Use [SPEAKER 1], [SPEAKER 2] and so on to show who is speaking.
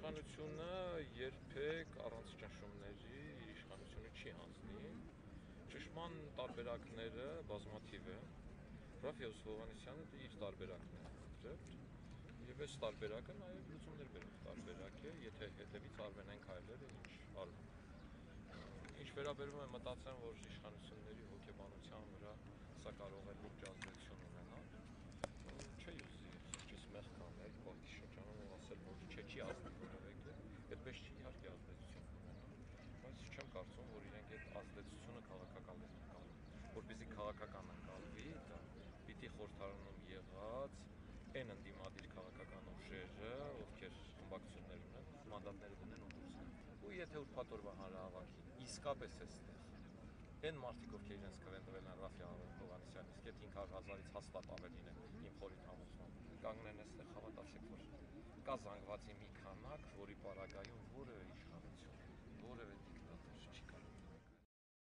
[SPEAKER 1] իշխանությունը երբեք առանց ճնշումների իշխանությունը չի հանձնի։ Ճշմարտ տարբերակները բազմաթիվ են։ Ռաֆայոս Հովհաննիսյանը իր տարբերակն է ընտրել, եւ այս տարբերակը նաեւ լուծումներ բերող տարբերակ է, եթե հետևից արվեն այն քայլերը, ինչ արվում է։ Ինչ վերաբերում է մտածեմ, որ իշխանությունների հոգեբանության վրա սա կարող է լուրջ ազդեցություն ունենալ, չի ուզի սրճից մեղք անել, բակի շրջանում ու ասել, որ չի ազդի որևէ կերպ, այդպես չի իհարկե ազդեցություն ունենալ, բայց չեմ կարծում, որ իրենք այդ ազդեցությունը քաղաքական լինի, որպեսզի քաղաքական ընկալվի, դա պիտի խորհրդարանում եղած այն ընդդիմադիր քաղաքական ուժերը, ովքեր խմբակցություններ ունեն, մանդատները դնեն ու դուրս գան։ Ու եթե ուրբաթ օրվա հանրահավաքին իսկապես էստեղ այն մարդիկ, ովքեր իրենց կվեն տվել են Ռաֆայոս Հովհաննիսյանին, իսկ այդ 500,000-ից հաստատ ավելին է իմ խորին համոզմամբ, կանգնեն այստեղ, հավատացեք, որ կա զանգվածի մի քանակ, որի պարագայում որևէ իշխանություն